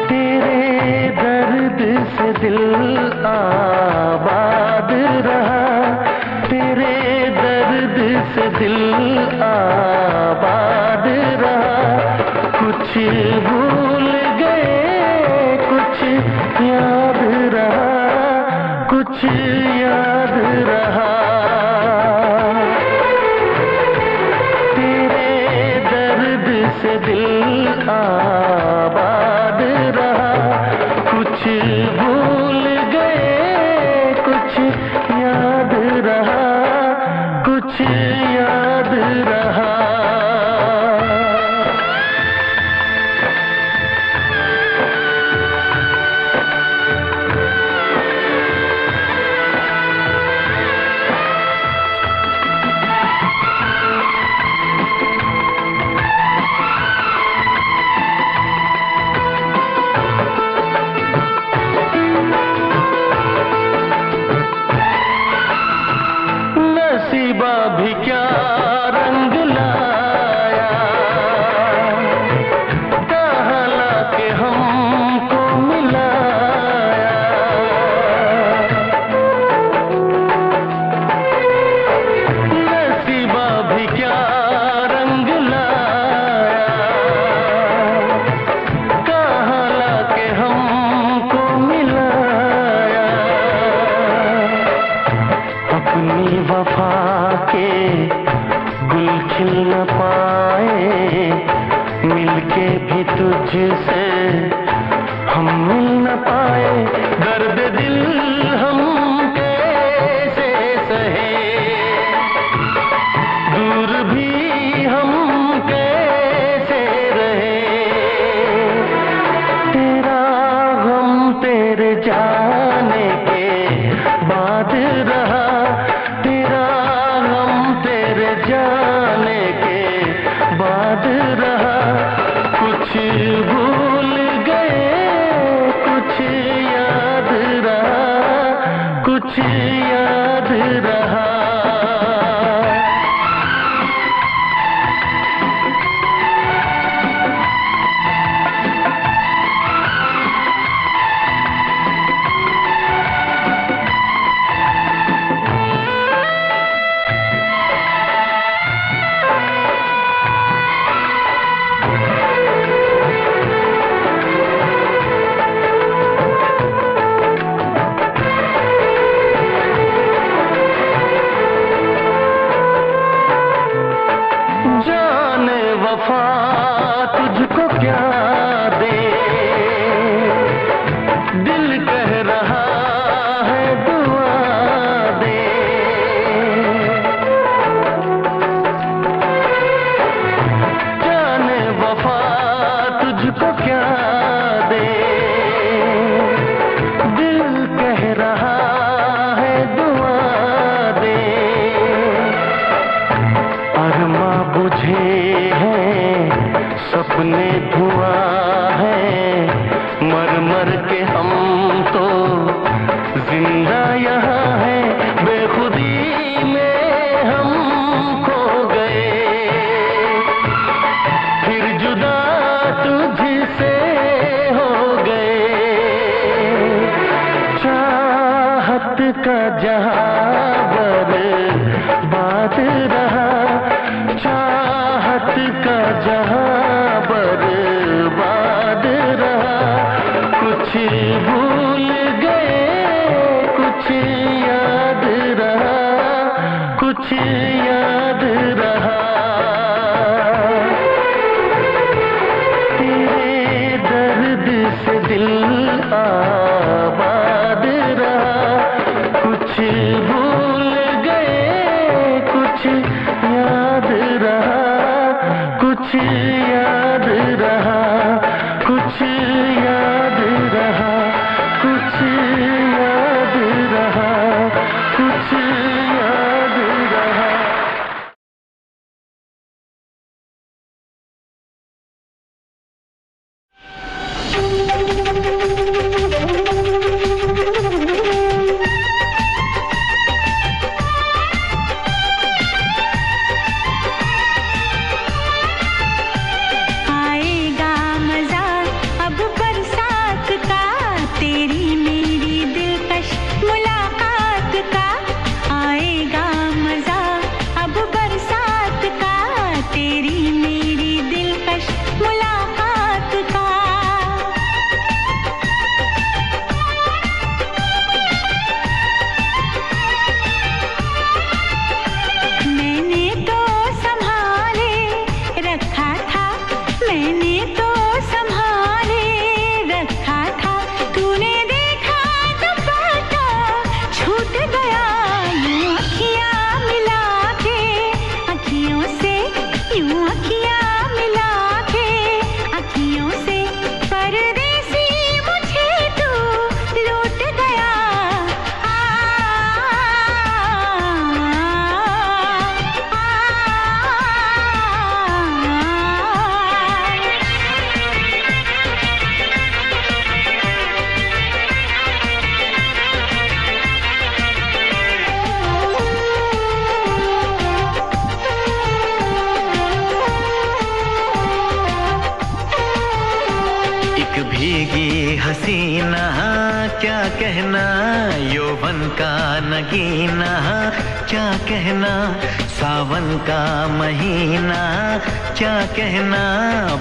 तेरे दर्द से दिल आबाद रहा, तेरे दर्द से दिल आबाद रहा। कुछ भूल गए कुछ याद रहा, कुछ याद रहा। तेरे दर्द से दिल आबाद रहा, कुछ भूल गए कुछ याद रहा, कुछ याद रहा। नसीबा भी क्या रंग लाया, कहाँ लाके हमको मिलाया। नसीबा भी क्या रंग लाया, कहाँ लाके हमको मिलाया। अपनी वफा के गुल खिल न पाए, मिलके भी तुझसे हम मिल न पाए। दर्द दिल हम कैसे सहे, दूर भी हम कैसे रहे। तेरा गम तेरे जाने के बाद रहा, तेरा गम तेरे जाने के बाद वफा तुझको क्या दे, दिल कह रहा है दुआ दे। जाने वफा तुझको क्या दे, दिल कह रहा है दुआ दे। अरमा बुझे हैं सपने धुआं है, मर मर के हम तो जिंदा यहाँ है। बेखुदी में हम खो गए, फिर जुदा तुझसे हो गए। चाहत का जहां बर्बाद रहा, चाहत का जहां बर्बाद रहा। कुछ भूल गए कुछ याद रहा, कुछ याद रहा। तेरे दर्द से दिल आबाद रहा। कुछ भूल गए कुछ याद रहा, कुछ याद रहा, कुछ याद रहा, कुछ याद रहा, कुछ याद रहा। आएगा मजा अब बरसात का, तेरी मेरी दिलकश मुलाकात का। आएगा मजा अब बरसात का, तेरी मेरी दिलकश मुलाकात का। मैंने तो संभाले रखा था, मैंने तो संभाले रखा था। तूने देखा तो पता छूट गया। यूं अखियां मिला के अखियों से, यूं अखियां मिला के अखियों से। परदेसी मुझे तू लूट गया। एक भीगी हसीना क्या कहना, यौवन का नगीना क्या कहना। सावन का महीना क्या कहना,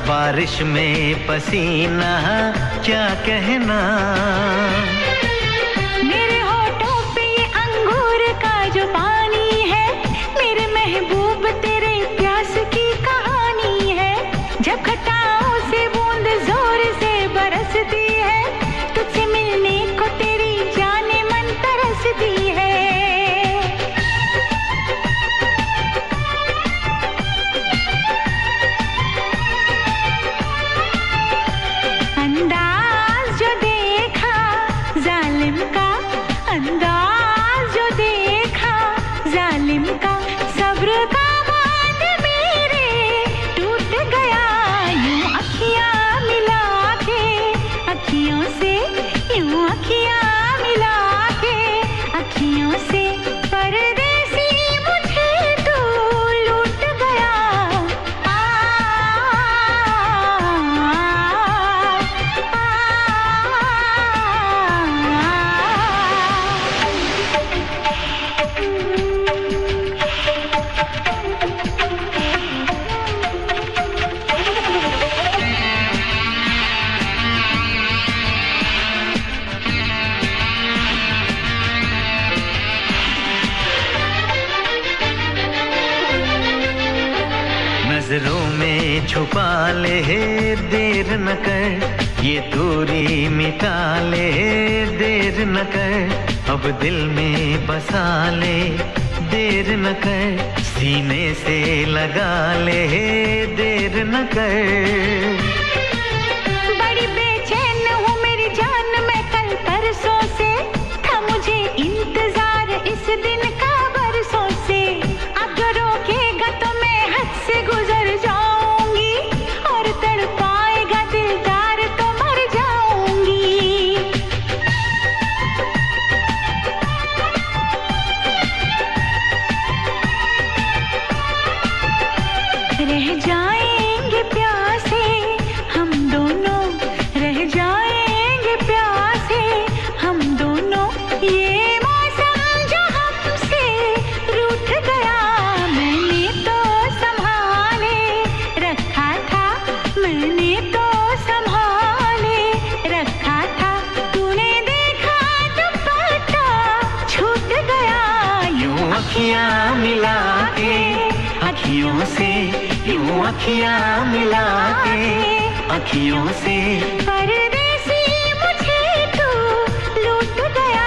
बारिश में पसीना क्या कहना। मेरे होठों पे ये अंगूर का जो पानी है, मेरे महबूब तेरे प्यास की कहानी है। जब घटाओं से बूंद जोर से बरसती है, तुझसे मिलने को तेरी जाने मन तरसती है। अंदाज जो देखा में छुपा ले, देर न कर, ये दूरी मिटा ले, देर न कर, अब दिल में बसा ले, देर न कर, सीने से लगा ले, देर न कर। बड़ी बेचैन हूँ मेरी जान, मैं कल परसों से, था मुझे इंतजार इस दिन का बरसों से। अब जो रोकेगा तो मैं हद से गुजर जाऊंगी, और तड़पाएगा दिलदार तो मर जाऊंगी। रह जाएंगे प्यासे हम दोनों, रह जाएंगे प्यासे हम दोनों, ये मौसम जो हमसे रूठ गया, मैंने तो संभाले रखा था, मैंने तो संभाले रखा था, तूने देखा तो पता छूट गया। यूं अखियां मिला के अखियों से, यूं अखियां मिला के अखियों से, परदेसी मुझे तू लूट गया।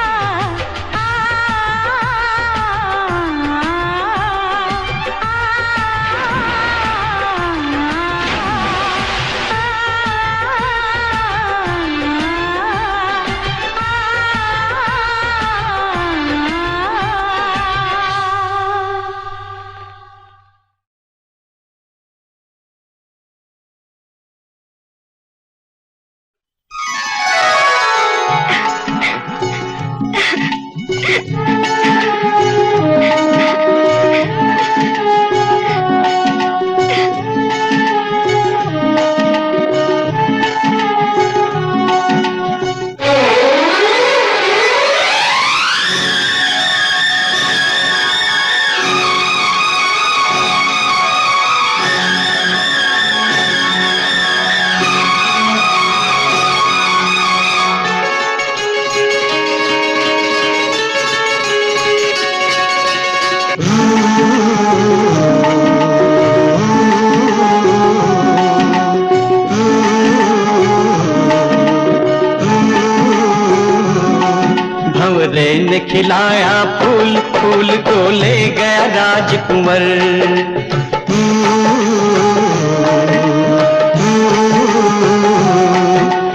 भंवरे ने खिलाया फूल, फूल को ले गया राजकुंवर।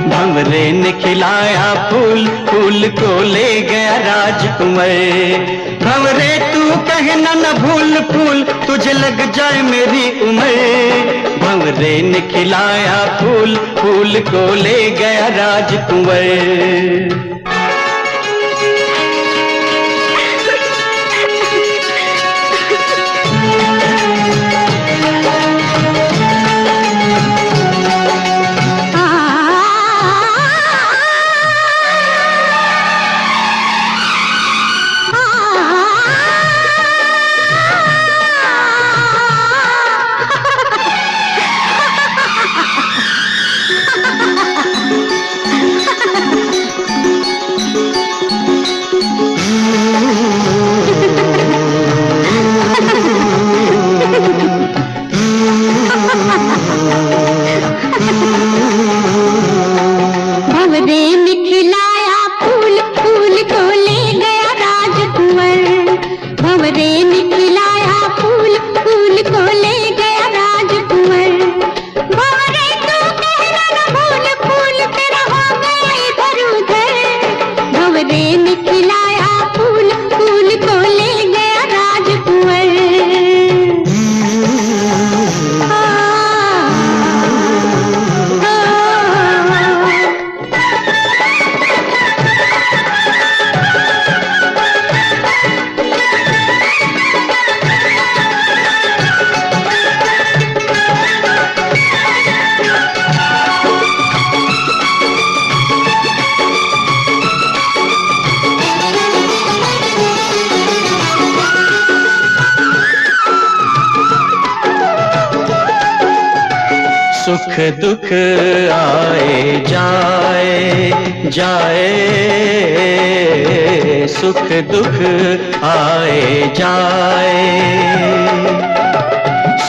भंवरे ने खिलाया फूल, फूल को ले गया राजकुंवर। भंवरे तू कहना न भूल फूल, तुझे लग जाए मेरी उम्र। भंवरे ने खिलाया फूल, फूल को ले गया राजकुंवर। सुख दुख आए जाए जाए, सुख दुख आए जाए,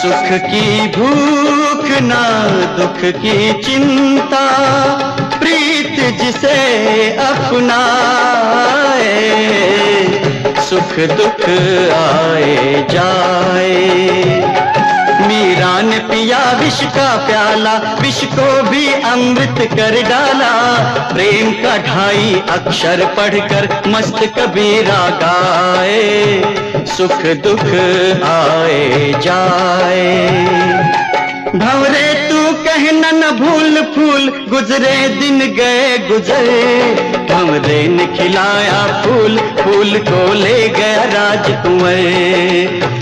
सुख की भूख ना दुख की चिंता, प्रीत जिसे अपनाए, सुख दुख आए जाए। मीरा ने पिया विष का प्याला, विष को भी अमृत कर डाला। प्रेम का 2.5 अक्षर पढ़कर मस्त कबीरा गाए, सुख दुख आए जाए। भंवरे तू कहना न भूल फूल, गुजरे दिन गए गुजरे। भंवरे ने खिलाया फूल, फूल को ले गया राजकुंवर।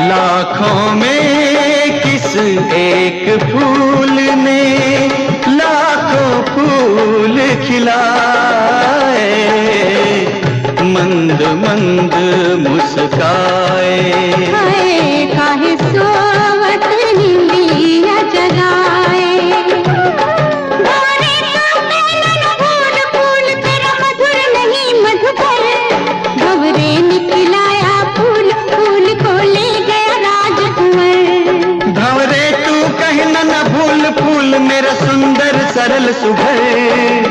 लाखों में किस एक फूल ने लाखों फूल खिलाए, मंद मंद मुस्काए। काहे सोवत निंदिया जगाए। भंवरे का कहना फूल फूल तेरा मधुर नहीं मधुकर। भंवरे ने खिलाया फूल, फूल को ले गया राजकुंवर। भंवरे तू कहना न भूल फूल, मेरा सुंदर सरल सुघर।